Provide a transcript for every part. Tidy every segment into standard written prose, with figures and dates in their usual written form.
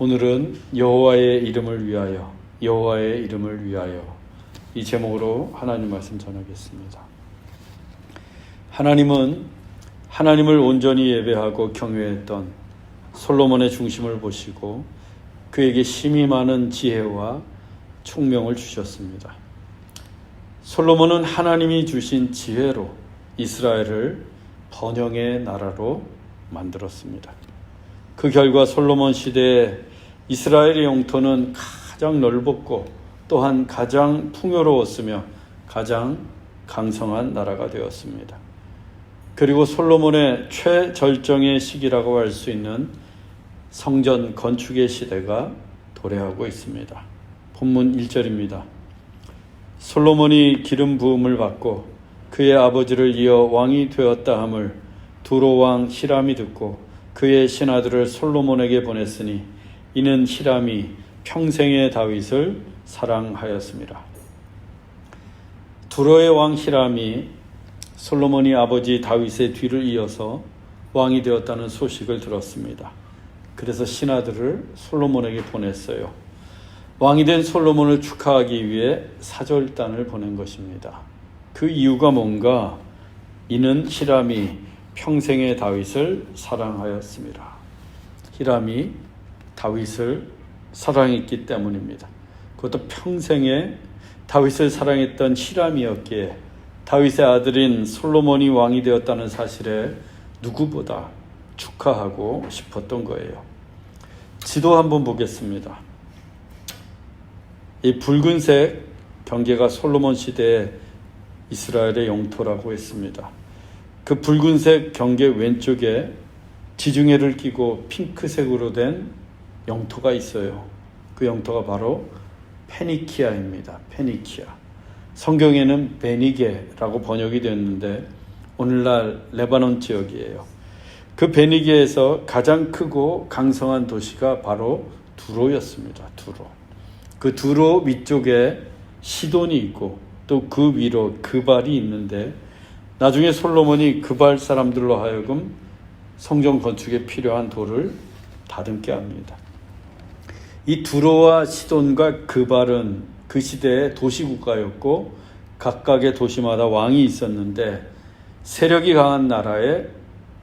오늘은 여호와의 이름을 위하여, 여호와의 이름을 위하여 이 제목으로 하나님 말씀 전하겠습니다. 하나님은 하나님을 온전히 예배하고 경외했던 솔로몬의 중심을 보시고 그에게 심히 많은 지혜와 총명을 주셨습니다. 솔로몬은 하나님이 주신 지혜로 이스라엘을 번영의 나라로 만들었습니다. 그 결과 솔로몬 시대에 이스라엘의 영토는 가장 넓었고 또한 가장 풍요로웠으며 가장 강성한 나라가 되었습니다. 그리고 솔로몬의 최절정의 시기라고 할 수 있는 성전 건축의 시대가 도래하고 있습니다. 본문 1절입니다. 솔로몬이 기름 부음을 받고 그의 아버지를 이어 왕이 되었다 함을 두로 왕 히람이 듣고 그의 신하들을 솔로몬에게 보냈으니 이는 히람이 평생의 다윗을 사랑하였습니다. 두로의 왕 히람이 솔로몬이 아버지 다윗의 뒤를 이어서 왕이 되었다는 소식을 들었습니다. 그래서 신하들을 솔로몬에게 보냈어요. 왕이 된 솔로몬을 축하하기 위해 사절단을 보낸 것입니다. 그 이유가 뭔가? 이는 히람이 평생의 다윗을 사랑하였습니다. 히람이 다윗을 사랑했기 때문입니다. 그것도 평생에 다윗을 사랑했던 히람이었기에 다윗의 아들인 솔로몬이 왕이 되었다는 사실에 누구보다 축하하고 싶었던 거예요. 지도 한번 보겠습니다. 이 붉은색 경계가 솔로몬 시대의 이스라엘의 영토라고 했습니다. 그 붉은색 경계 왼쪽에 지중해를 끼고 핑크색으로 된 영토가 있어요. 그 영토가 바로 페니키아입니다. 페니키아. 성경에는 베니게라고 번역이 되었는데 오늘날 레바논 지역이에요. 그 베니게에서 가장 크고 강성한 도시가 바로 두로였습니다. 두로. 그 두로 위쪽에 시돈이 있고 또 그 위로 그발이 있는데 나중에 솔로몬이 그발 사람들로 하여금 성전 건축에 필요한 돌을 다듬게 합니다. 이 두로와 시돈과 그발은 그 시대의 도시국가였고 각각의 도시마다 왕이 있었는데 세력이 강한 나라의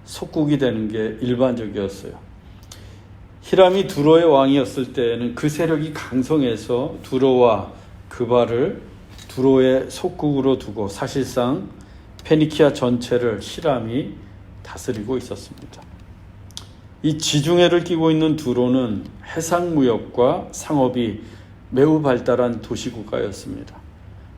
속국이 되는 게 일반적이었어요. 히람이 두로의 왕이었을 때에는 그 세력이 강성해서 두로와 그발을 두로의 속국으로 두고 사실상 페니키아 전체를 히람이 다스리고 있었습니다. 이 지중해를 끼고 있는 두로는 해상무역과 상업이 매우 발달한 도시국가였습니다.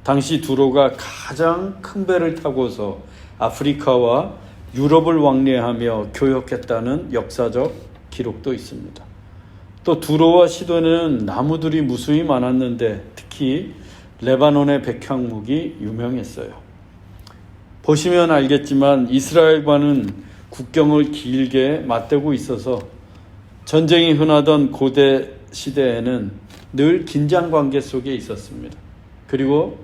당시 두로가 가장 큰 배를 타고서 아프리카와 유럽을 왕래하며 교역했다는 역사적 기록도 있습니다. 또 두로와 시돈에는 나무들이 무수히 많았는데 특히 레바논의 백향목이 유명했어요. 보시면 알겠지만 이스라엘과는 국경을 길게 맞대고 있어서 전쟁이 흔하던 고대 시대에는 늘 긴장관계 속에 있었습니다. 그리고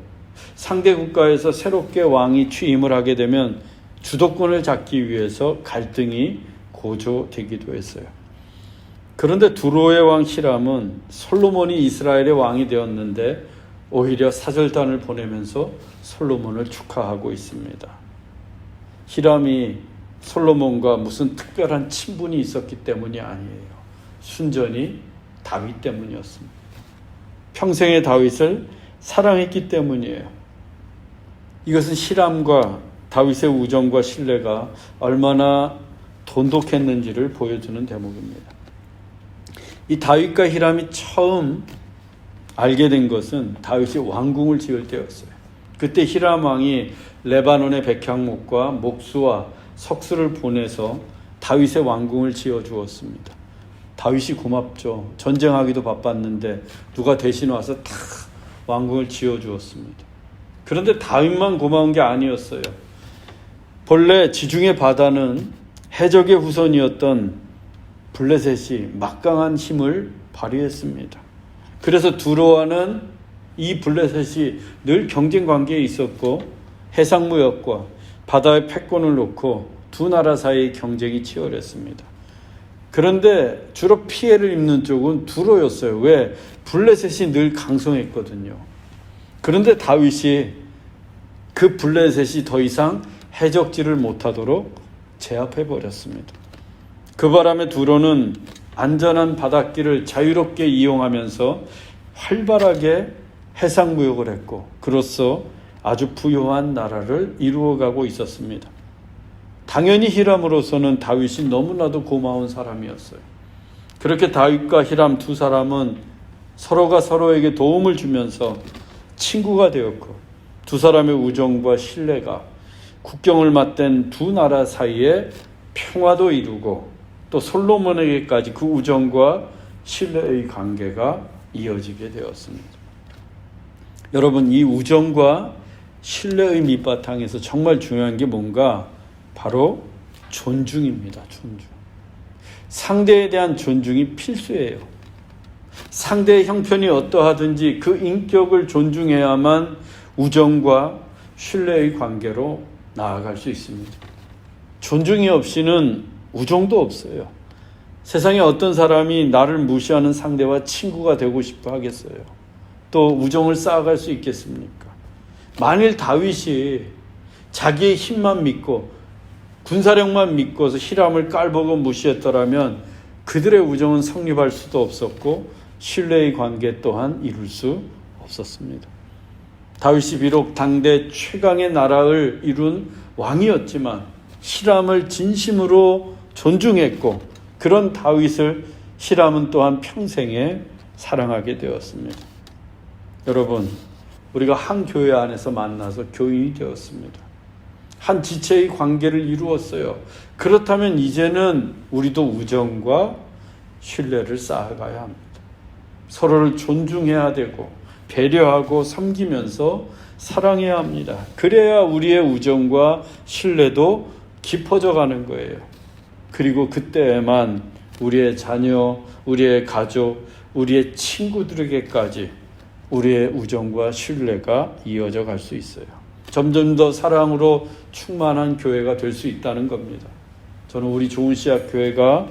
상대 국가에서 새롭게 왕이 취임을 하게 되면 주도권을 잡기 위해서 갈등이 고조되기도 했어요. 그런데 두로의 왕 히람은 솔로몬이 이스라엘의 왕이 되었는데 오히려 사절단을 보내면서 솔로몬을 축하하고 있습니다. 히람이 솔로몬과 무슨 특별한 친분이 있었기 때문이 아니에요. 순전히 다윗 때문이었습니다. 평생의 다윗을 사랑했기 때문이에요. 이것은 히람과 다윗의 우정과 신뢰가 얼마나 돈독했는지를 보여주는 대목입니다. 이 다윗과 히람이 처음 알게 된 것은 다윗이 왕궁을 지을 때였어요. 그때 히람 왕이 레바논의 백향목과 목수와 석수를 보내서 다윗의 왕궁을 지어 주었습니다. 다윗이 고맙죠. 전쟁하기도 바빴는데 누가 대신 와서 다 왕궁을 지어 주었습니다. 그런데 다윗만 고마운 게 아니었어요. 본래 지중해 바다는 해적의 후손이었던 블레셋이 막강한 힘을 발휘했습니다. 그래서 두로와는 이 블레셋이 늘 경쟁 관계에 있었고 해상무역과 바다의 패권을 놓고 두 나라 사이의 경쟁이 치열했습니다. 그런데 주로 피해를 입는 쪽은 두로였어요. 왜? 블레셋이 늘 강성했거든요. 그런데 다윗이 그 블레셋이 더 이상 해적질을 못하도록 제압해버렸습니다. 그 바람에 두로는 안전한 바닷길을 자유롭게 이용하면서 활발하게 해상무역을 했고, 그로써 아주 부유한 나라를 이루어가고 있었습니다. 당연히 히람으로서는 다윗이 너무나도 고마운 사람이었어요. 그렇게 다윗과 히람 두 사람은 서로가 서로에게 도움을 주면서 친구가 되었고, 두 사람의 우정과 신뢰가 국경을 맞댄 두 나라 사이에 평화도 이루고, 또 솔로몬에게까지 그 우정과 신뢰의 관계가 이어지게 되었습니다. 여러분, 이 우정과 신뢰의 밑바탕에서 정말 중요한 게 뭔가? 바로 존중입니다. 존중. 상대에 대한 존중이 필수예요. 상대의 형편이 어떠하든지 그 인격을 존중해야만 우정과 신뢰의 관계로 나아갈 수 있습니다. 존중이 없이는 우정도 없어요. 세상에 어떤 사람이 나를 무시하는 상대와 친구가 되고 싶어 하겠어요? 또 우정을 쌓아갈 수 있겠습니까? 만일 다윗이 자기의 힘만 믿고 군사력만 믿고서 히람을 깔보고 무시했더라면 그들의 우정은 성립할 수도 없었고 신뢰의 관계 또한 이룰 수 없었습니다. 다윗이 비록 당대 최강의 나라를 이룬 왕이었지만 히람을 진심으로 존중했고, 그런 다윗을 히람은 또한 평생에 사랑하게 되었습니다. 여러분, 우리가 한 교회 안에서 만나서 교인이 되었습니다. 한 지체의 관계를 이루었어요. 그렇다면 이제는 우리도 우정과 신뢰를 쌓아가야 합니다. 서로를 존중해야 되고 배려하고 섬기면서 사랑해야 합니다. 그래야 우리의 우정과 신뢰도 깊어져 가는 거예요. 그리고 그때에만 우리의 자녀, 우리의 가족, 우리의 친구들에게까지 우리의 우정과 신뢰가 이어져 갈 수 있어요. 점점 더 사랑으로 충만한 교회가 될 수 있다는 겁니다. 저는 우리 좋은씨앗 교회가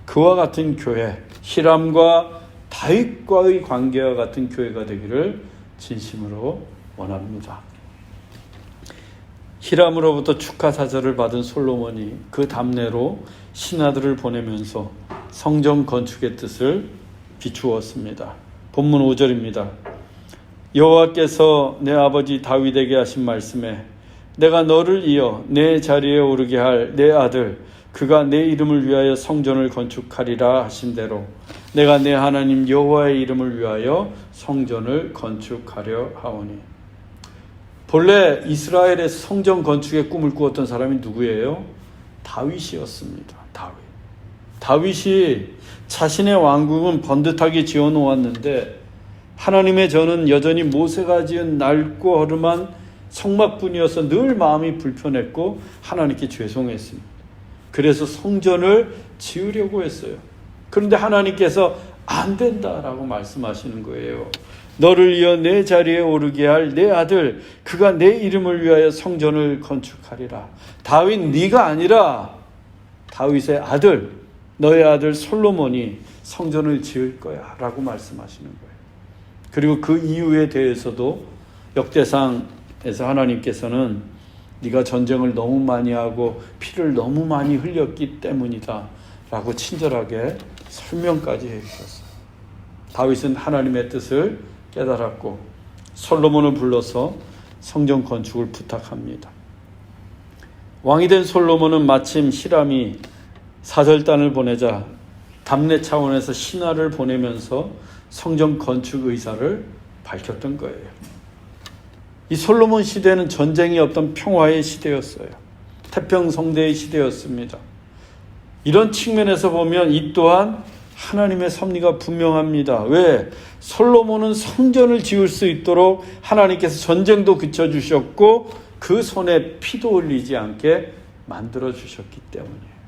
그와 같은 교회, 히람과 다윗과의 관계와 같은 교회가 되기를 진심으로 원합니다. 히람으로부터 축하 사절을 받은 솔로몬이 그 답례로 신하들을 보내면서 성전 건축의 뜻을 비추었습니다. 본문 5절입니다. 여호와께서 내 아버지 다윗에게 하신 말씀에 내가 너를 이어 내 자리에 오르게 할 내 아들 그가 내 이름을 위하여 성전을 건축하리라 하신 대로 내가 내 하나님 여호와의 이름을 위하여 성전을 건축하려 하오니. 본래 이스라엘의 성전 건축의 꿈을 꾸었던 사람이 누구예요? 다윗이었습니다. 다윗이 자신의 왕국은 번듯하게 지어놓았는데 하나님의 전은 여전히 모세가 지은 낡고 허름한 성막뿐이어서 늘 마음이 불편했고 하나님께 죄송했습니다. 그래서 성전을 지으려고 했어요. 그런데 하나님께서 안 된다라고 말씀하시는 거예요. 너를 이어 내 자리에 오르게 할 내 아들 그가 내 이름을 위하여 성전을 건축하리라. 다윗 네가 아니라 다윗의 아들 너의 아들 솔로몬이 성전을 지을 거야 라고 말씀하시는 거예요. 그리고 그 이유에 대해서도 역대상에서 하나님께서는 네가 전쟁을 너무 많이 하고 피를 너무 많이 흘렸기 때문이다 라고 친절하게 설명까지 해주셨어요. 다윗은 하나님의 뜻을 깨달았고 솔로몬을 불러서 성전 건축을 부탁합니다. 왕이 된 솔로몬은 마침 히람이 사절단을 보내자 답례 차원에서 신하를 보내면서 성전 건축 의사를 밝혔던 거예요. 이 솔로몬 시대는 전쟁이 없던 평화의 시대였어요. 태평성대의 시대였습니다. 이런 측면에서 보면 이 또한 하나님의 섭리가 분명합니다. 왜? 솔로몬은 성전을 지을 수 있도록 하나님께서 전쟁도 그쳐주셨고 그 손에 피도 흘리지 않게 만들어주셨기 때문이에요.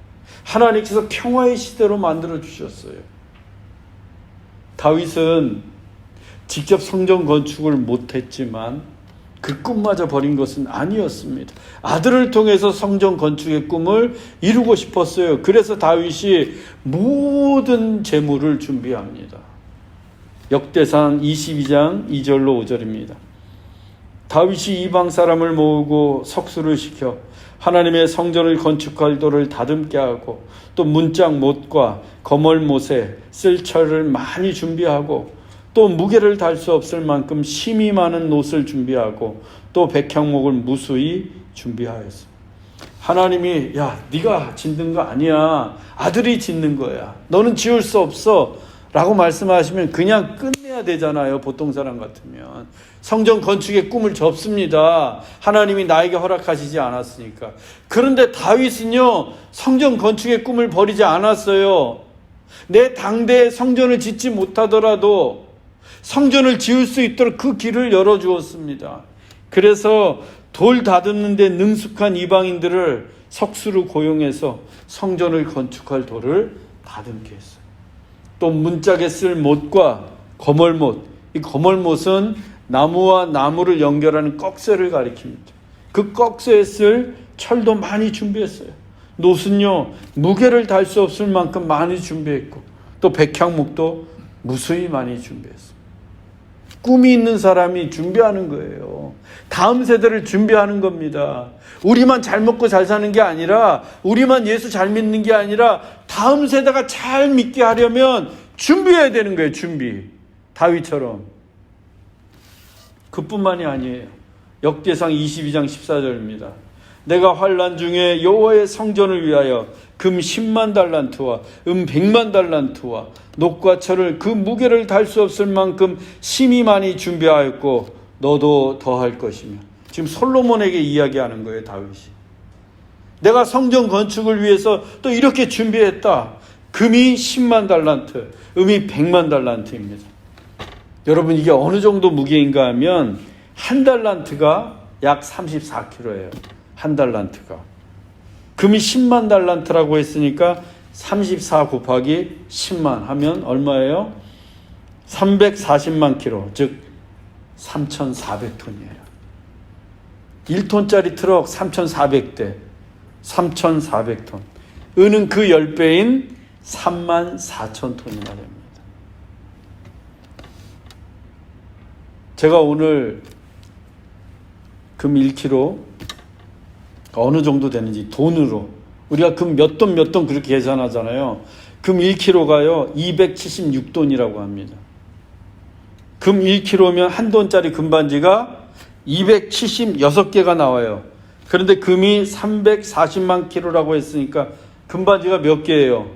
하나님께서 평화의 시대로 만들어주셨어요. 다윗은 직접 성전 건축을 못했지만 그 꿈마저 버린 것은 아니었습니다. 아들을 통해서 성전 건축의 꿈을 이루고 싶었어요. 그래서 다윗이 모든 재물을 준비합니다. 역대상 22장 2절로 5절입니다. 다윗이 이방 사람을 모으고 석수를 시켜 하나님의 성전을 건축할 돌을 다듬게 하고 또 문짝 못과 거멀못에 쓸 철을 많이 준비하고 또 무게를 달 수 없을 만큼 심이 많은 놋을 준비하고 또 백향목을 무수히 준비하였어. 하나님이 야 네가 짓는 거 아니야. 아들이 짓는 거야. 너는 지을 수 없어. 라고 말씀하시면 그냥 끝내야 되잖아요. 보통 사람 같으면. 성전 건축의 꿈을 접습니다. 하나님이 나에게 허락하시지 않았으니까. 그런데 다윗은요. 성전 건축의 꿈을 버리지 않았어요. 내 당대에 성전을 짓지 못하더라도 성전을 지을 수 있도록 그 길을 열어주었습니다. 그래서 돌 다듬는 데 능숙한 이방인들을 석수로 고용해서 성전을 건축할 돌을 다듬게 했어요. 또 문짝에 쓸 못과 거멀못, 이 거멀못은 나무와 나무를 연결하는 꺽쇠를 가리킵니다. 그 꺽쇠에 쓸 철도 많이 준비했어요. 놋은요 무게를 달 수 없을 만큼 많이 준비했고 또 백향목도 무수히 많이 준비했어요. 꿈이 있는 사람이 준비하는 거예요. 다음 세대를 준비하는 겁니다. 우리만 잘 먹고 잘 사는 게 아니라 우리만 예수 잘 믿는 게 아니라 다음 세대가 잘 믿게 하려면 준비해야 되는 거예요. 준비. 다윗처럼. 그뿐만이 아니에요. 역대상 22장 14절입니다. 내가 환난 중에 여호와의 성전을 위하여 금 10만 달란트와 100만 달란트와 놋과 철을 그 무게를 달 수 없을 만큼 심히 많이 준비하였고 너도 더할 것이며. 지금 솔로몬에게 이야기하는 거예요. 다윗이. 내가 성전 건축을 위해서 또 이렇게 준비했다. 금이 10만 달란트, 음이 100만 달란트입니다. 여러분 이게 어느 정도 무게인가 하면 한 달란트가 약 34kg예요. 한 달란트가. 금이 10만 달란트라고 했으니까 34 곱하기 10만 하면 얼마예요? 340만 킬로, 즉 3,400톤이에요. 1톤짜리 트럭 3,400대, 3,400톤. 은은 그 10배인 34,000톤이나 됩니다. 제가 오늘 금 1kg 어느 정도 되는지 돈으로 우리가 금 몇 돈 몇 돈 그렇게 계산하잖아요. 금 1kg가요 276돈이라고 합니다. 금 1kg면 한 돈짜리 금반지가 276개가 나와요. 그런데 금이 340만 킬로라고 했으니까 금반지가 몇 개예요?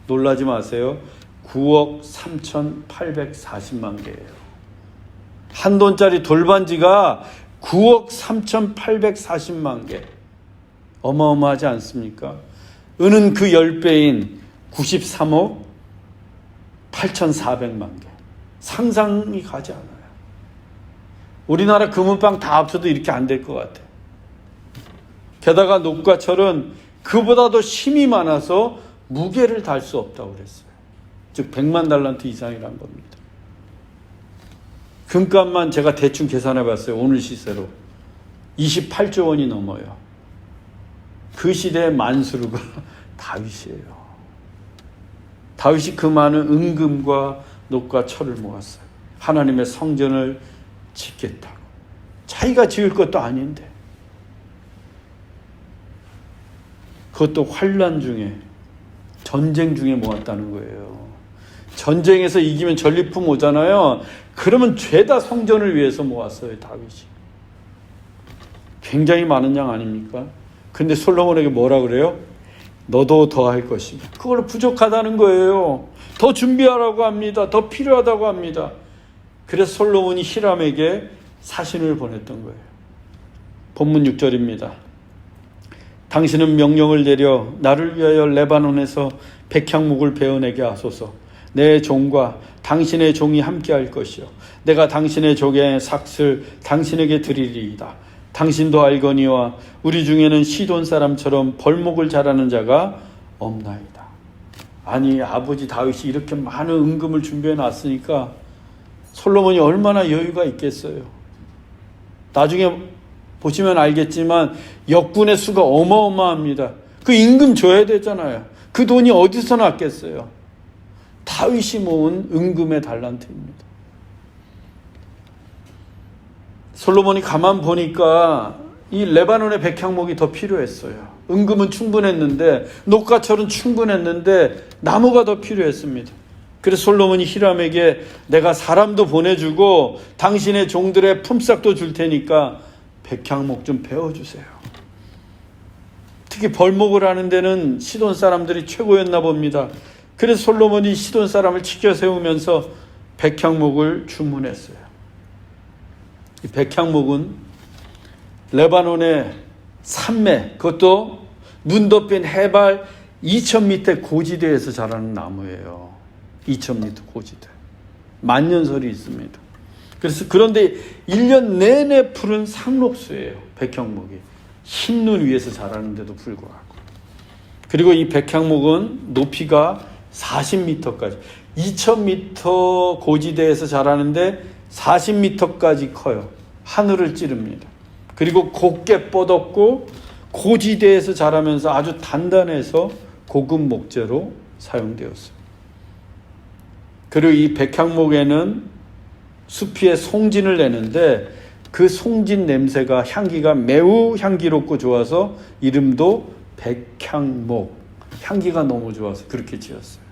놀라지 마세요. 9억 3,840만 개예요. 한 돈짜리 돌반지가 9억 3,840만 개. 어마어마하지 않습니까? 은은 그 10배인 93억 8,400만 개. 상상이 가지 않아요. 우리나라 금은방 다 합쳐도 이렇게 안 될 것 같아요. 게다가 놋과 철은 그보다도 힘이 많아서 무게를 달 수 없다고 그랬어요. 즉 100만 달란트 이상이란 겁니다. 금값만 제가 대충 계산해 봤어요. 오늘 시세로 28조 원이 넘어요. 그 시대의 만수르가 다윗이에요. 다윗이 그 많은 은금과 놋과 철을 모았어요. 하나님의 성전을 짓겠다고. 자기가 지을 것도 아닌데. 그것도 환난 중에, 전쟁 중에 모았다는 거예요. 전쟁에서 이기면 전리품 오잖아요. 그러면 죄다 성전을 위해서 모았어요. 다윗이. 굉장히 많은 양 아닙니까? 근데 솔로몬에게 뭐라 그래요? 너도 더 할 것이며. 그걸로 부족하다는 거예요. 더 준비하라고 합니다. 더 필요하다고 합니다. 그래서 솔로몬이 히람에게 사신을 보냈던 거예요. 본문 6절입니다. 당신은 명령을 내려 나를 위하여 레바논에서 백향목을 베어내게 하소서. 내 종과 당신의 종이 함께할 것이요 내가 당신의 종의 삭슬 당신에게 드리리이다. 당신도 알거니와 우리 중에는 시돈 사람처럼 벌목을 잘하는 자가 없나이다. 아니 아버지 다윗이 이렇게 많은 은금을 준비해 놨으니까 솔로몬이 얼마나 여유가 있겠어요. 나중에 보시면 알겠지만 역군의 수가 어마어마합니다. 그 임금 줘야 되잖아요. 그 돈이 어디서 났겠어요? 다윗이 모은 은금의 달란트입니다. 솔로몬이 가만 보니까 이 레바논의 백향목이 더 필요했어요. 은금은 충분했는데, 녹과철은 충분했는데 나무가 더 필요했습니다. 그래서 솔로몬이 히람에게 내가 사람도 보내주고 당신의 종들의 품삯도 줄 테니까 백향목 좀 베어주세요. 특히 벌목을 하는 데는 시돈 사람들이 최고였나 봅니다. 그래서 솔로몬이 시돈 사람을 치켜 세우면서 백향목을 주문했어요. 이 백향목은 레바논의 산맥, 그것도 눈 덮인 해발 2000m 고지대에서 자라는 나무예요. 2000m 고지대. 만년설이 있습니다. 그런데 1년 내내 푸른 상록수예요. 백향목이. 흰 눈 위에서 자라는데도 불구하고. 그리고 이 백향목은 높이가 40m까지. 2000m 고지대에서 자라는데 40m까지 커요. 하늘을 찌릅니다. 그리고 곱게 뻗었고 고지대에서 자라면서 아주 단단해서 고급 목재로 사용되었어요. 그리고 이 백향목에는 수피에 송진을 내는데 그 송진 냄새가 향기가 매우 향기롭고 좋아서 이름도 백향목, 향기가 너무 좋아서 그렇게 지었어요.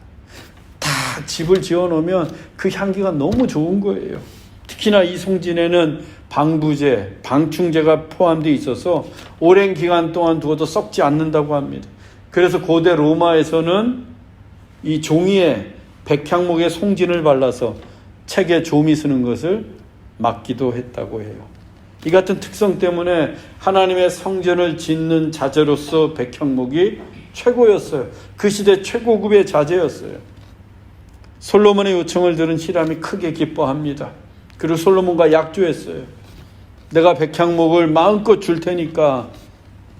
다 집을 지어놓으면 그 향기가 너무 좋은 거예요. 특히나 이 송진에는 방부제, 방충제가 포함되어 있어서 오랜 기간 동안 두어도 썩지 않는다고 합니다. 그래서 고대 로마에서는 이 종이에 백향목의 송진을 발라서 책에 조미 쓰는 것을 막기도 했다고 해요. 이 같은 특성 때문에 하나님의 성전을 짓는 자재로서 백향목이 최고였어요. 그 시대 최고급의 자재였어요. 솔로몬의 요청을 들은 히람이 크게 기뻐합니다. 그리고 솔로몬과 약조했어요. 내가 백향목을 마음껏 줄 테니까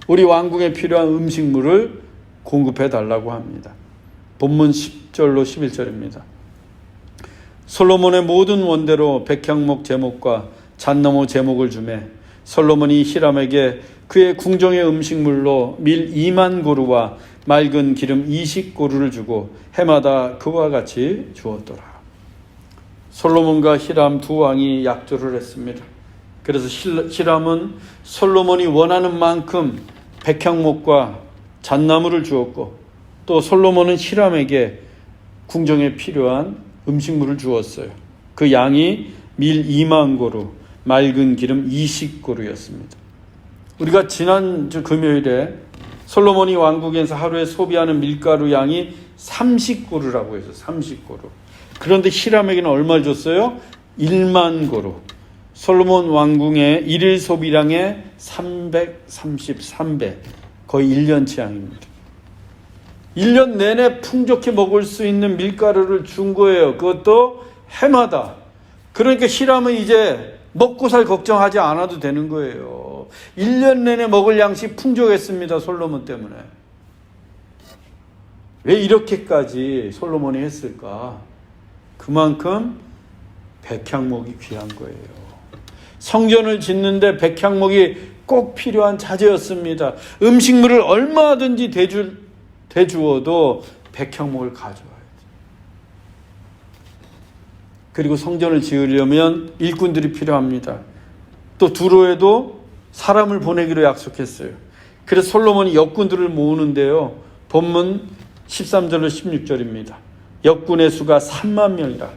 우리 왕궁에 필요한 음식물을 공급해 달라고 합니다. 본문 10절로 11절입니다. 솔로몬의 모든 원대로 백향목 제목과 잣나무 제목을 주매 솔로몬이 히람에게 그의 궁정의 음식물로 밀 2만 고루와 맑은 기름 20고루를 주고 해마다 그와 같이 주었더라. 솔로몬과 히람 두 왕이 약조를 했습니다. 그래서 히람은 솔로몬이 원하는 만큼 백향목과 잣나무를 주었고 또 솔로몬은 히람에게 궁정에 필요한 음식물을 주었어요. 그 양이 밀 2만 고루, 맑은 기름 20고루였습니다. 우리가 지난주 금요일에 솔로몬이 왕국에서 하루에 소비하는 밀가루 양이 30고루라고 해서 30고루. 그런데 히람에게는 얼마를 줬어요? 1만 고루. 솔로몬 왕궁의 일일 소비량의 333배, 거의 1년치 양입니다. 1년 내내 풍족히 먹을 수 있는 밀가루를 준 거예요. 그것도 해마다. 그러니까 히람은 이제 먹고 살 걱정하지 않아도 되는 거예요. 1년 내내 먹을 양식 풍족했습니다. 솔로몬 때문에. 왜 이렇게까지 솔로몬이 했을까? 그만큼 백향목이 귀한 거예요. 성전을 짓는데 백향목이 꼭 필요한 자재였습니다. 음식물을 얼마든지 대주어도 백향목을 가져와야지. 그리고 성전을 지으려면 일꾼들이 필요합니다. 또 두로에도 사람을 보내기로 약속했어요. 그래서 솔로몬이 역군들을 모으는데요. 본문 13절로 16절입니다. 역군의 수가 3만 명이라.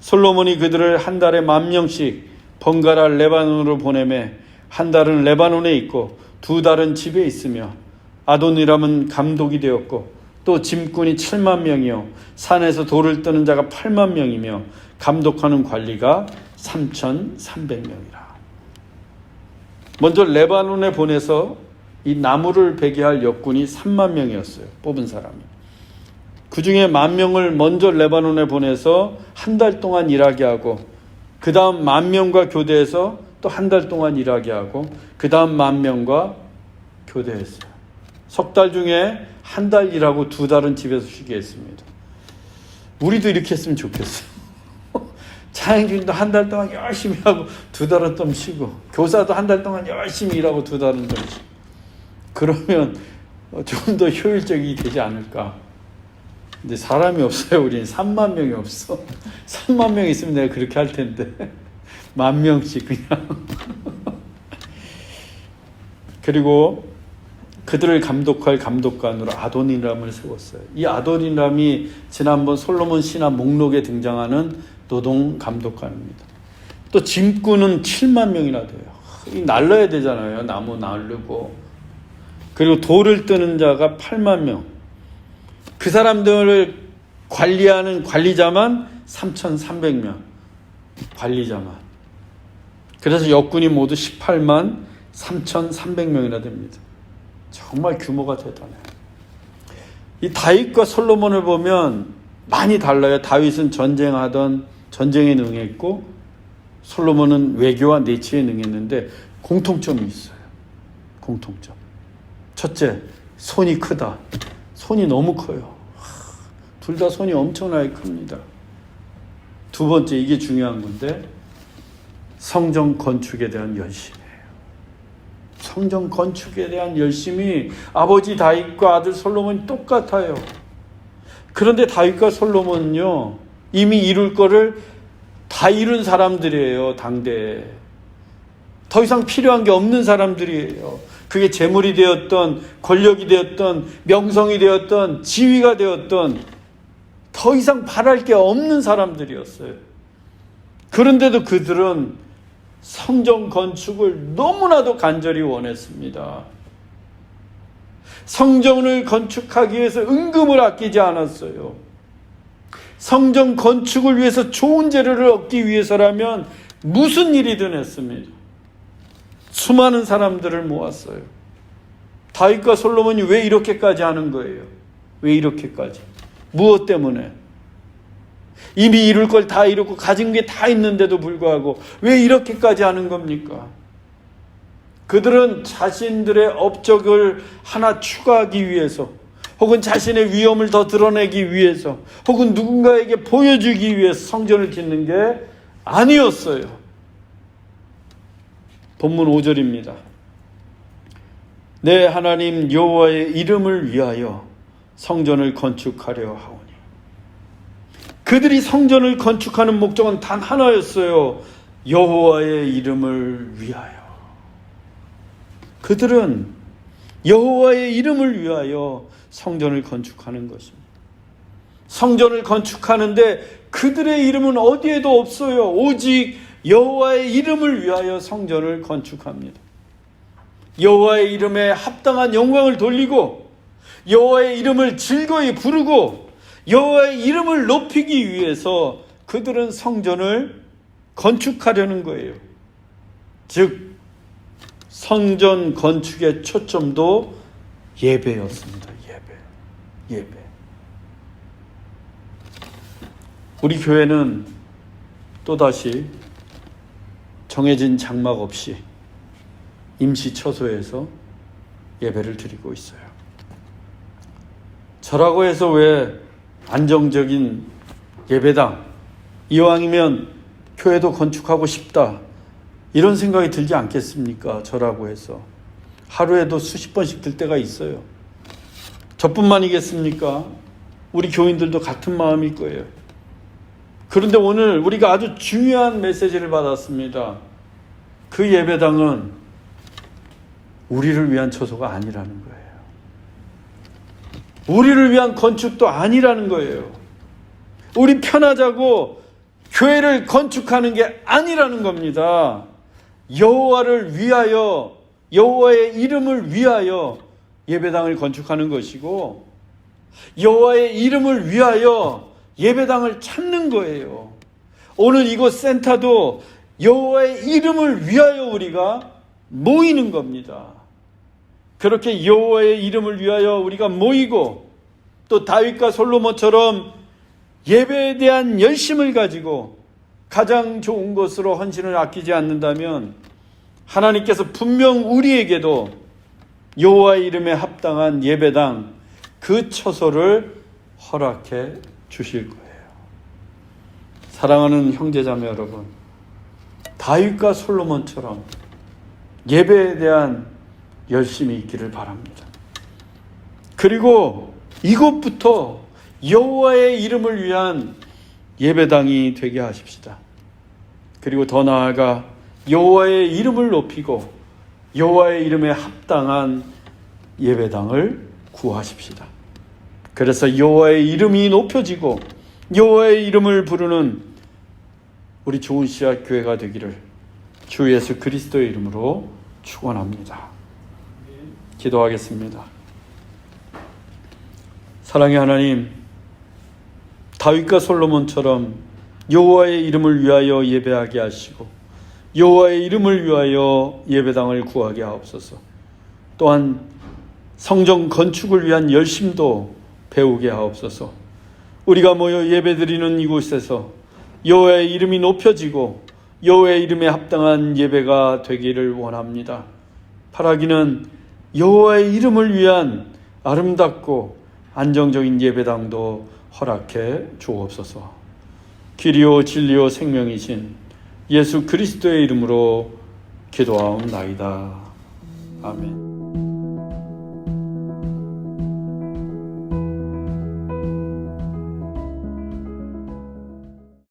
솔로몬이 그들을 한 달에 10,000명씩 번갈아 레바논으로 보내매 한 달은 레바논에 있고 두 달은 집에 있으며 아도니람은 감독이 되었고 또 짐꾼이 7만 명이요 산에서 돌을 뜨는 자가 8만 명이며 감독하는 관리가 3,300명이라. 먼저 레바논에 보내서 이 나무를 베게 할 역군이 3만 명이었어요. 뽑은 사람이. 그 중에 10,000명을 먼저 레바논에 보내서 한 달 동안 일하게 하고 그 다음 10,000명과 교대해서 또 한 달 동안 일하게 하고 그 다음 10,000명과 교대했어요. 석 달 중에 한 달 일하고 두 달은 집에서 쉬게 했습니다. 우리도 이렇게 했으면 좋겠어요. 차영진도 한 달 동안 열심히 하고 2달은 좀 쉬고, 교사도 한 달 동안 열심히 일하고 2달은 좀 쉬고, 그러면 좀 더 효율적이 되지 않을까. 근데 사람이 없어요. 우리는 3만 명이 없어. 3만 명 있으면 내가 그렇게 할 텐데 10,000명씩 그냥. 그리고 그들을 감독할 감독관으로 아도니람을 세웠어요. 이 아도니람이 지난번 솔로몬 신화 목록에 등장하는 노동 감독관입니다. 또 짐꾼은 7만 명이나 돼요. 날라야 되잖아요. 나무 날르고. 그리고 돌을 뜨는 자가 8만 명. 그 사람들을 관리하는 관리자만 3,300명. 관리자만. 그래서 역군이 모두 18만 3,300명이나 됩니다. 정말 규모가 대단해요. 이 다윗과 솔로몬을 보면 많이 달라요. 다윗은 전쟁에 능했고, 솔로몬은 외교와 내치에 능했는데 공통점이 있어요. 공통점. 첫째, 손이 크다. 손이 너무 커요. 둘 다 손이 엄청나게 큽니다. 두 번째, 이게 중요한 건데, 성전 건축에 대한 열심이에요. 성전 건축에 대한 열심이 아버지 다윗과 아들 솔로몬이 똑같아요. 그런데 다윗과 솔로몬은요, 이미 이룰 거를 다 이룬 사람들이에요. 당대에. 더 이상 필요한 게 없는 사람들이에요. 그게 재물이 되었던, 권력이 되었던, 명성이 되었던, 지위가 되었던, 더 이상 바랄 게 없는 사람들이었어요. 그런데도 그들은 성전 건축을 너무나도 간절히 원했습니다. 성전을 건축하기 위해서 은금을 아끼지 않았어요. 성전 건축을 위해서 좋은 재료를 얻기 위해서라면 무슨 일이든 했습니다. 수많은 사람들을 모았어요. 다윗과 솔로몬이 왜 이렇게까지 하는 거예요? 왜 이렇게까지? 무엇 때문에? 이미 이룰 걸 다 이루고 가진 게 다 있는데도 불구하고 왜 이렇게까지 하는 겁니까? 그들은 자신들의 업적을 하나 추가하기 위해서, 혹은 자신의 위엄을 더 드러내기 위해서, 혹은 누군가에게 보여주기 위해서 성전을 짓는 게 아니었어요. 본문 5절입니다. 내 하나님 여호와의 이름을 위하여 성전을 건축하려 하오니. 그들이 성전을 건축하는 목적은 단 하나였어요. 여호와의 이름을 위하여. 그들은 여호와의 이름을 위하여 성전을 건축하는 것입니다. 성전을 건축하는데 그들의 이름은 어디에도 없어요. 오직 여호와의 이름을 위하여 성전을 건축합니다. 여호와의 이름에 합당한 영광을 돌리고, 여호와의 이름을 즐거이 부르고, 여호와의 이름을 높이기 위해서 그들은 성전을 건축하려는 거예요. 즉 성전 건축의 초점도 예배였습니다. 예배. 우리 교회는 또다시 정해진 장막 없이 임시 처소에서 예배를 드리고 있어요. 저라고 해서 왜 안정적인 예배당, 이왕이면 교회도 건축하고 싶다, 이런 생각이 들지 않겠습니까? 저라고 해서 하루에도 수십 번씩 들 때가 있어요. 저뿐만이겠습니까? 우리 교인들도 같은 마음일 거예요. 그런데 오늘 우리가 아주 중요한 메시지를 받았습니다. 그 예배당은 우리를 위한 처소가 아니라는 거예요. 우리를 위한 건축도 아니라는 거예요. 우리 편하자고 교회를 건축하는 게 아니라는 겁니다. 여호와를 위하여, 여호와의 이름을 위하여 예배당을 건축하는 것이고, 여호와의 이름을 위하여 예배당을 찾는 거예요. 오늘 이곳 센터도 여호와의 이름을 위하여 우리가 모이는 겁니다. 그렇게 여호와의 이름을 위하여 우리가 모이고, 또 다윗과 솔로몬처럼 예배에 대한 열심을 가지고 가장 좋은 것으로 헌신을 아끼지 않는다면 하나님께서 분명 우리에게도 여호와의 이름에 합당한 예배당, 그 처소를 허락해 주실 거예요. 사랑하는 형제자매 여러분, 다윗과 솔로몬처럼 예배에 대한 열심이 있기를 바랍니다. 그리고 이곳부터 여호와의 이름을 위한 예배당이 되게 하십시다. 그리고 더 나아가 여호와의 이름을 높이고 여호와의 이름에 합당한 예배당을 구하십시다. 그래서 여호와의 이름이 높여지고 여호와의 이름을 부르는 우리 좋은 씨앗 교회가 되기를 주 예수 그리스도의 이름으로 축원합니다. 기도하겠습니다. 사랑의 하나님, 다윗과 솔로몬처럼 여호와의 이름을 위하여 예배하게 하시고 여호와의 이름을 위하여 예배당을 구하게 하옵소서. 또한 성전 건축을 위한 열심도 배우게 하옵소서. 우리가 모여 예배드리는 이곳에서 여호와의 이름이 높여지고 여호와의 이름에 합당한 예배가 되기를 원합니다. 바라기는 여호와의 이름을 위한 아름답고 안정적인 예배당도 허락해 주옵소서. 길이요 진리요 생명이신 예수 그리스도의 이름으로 기도하옵나이다. 아멘.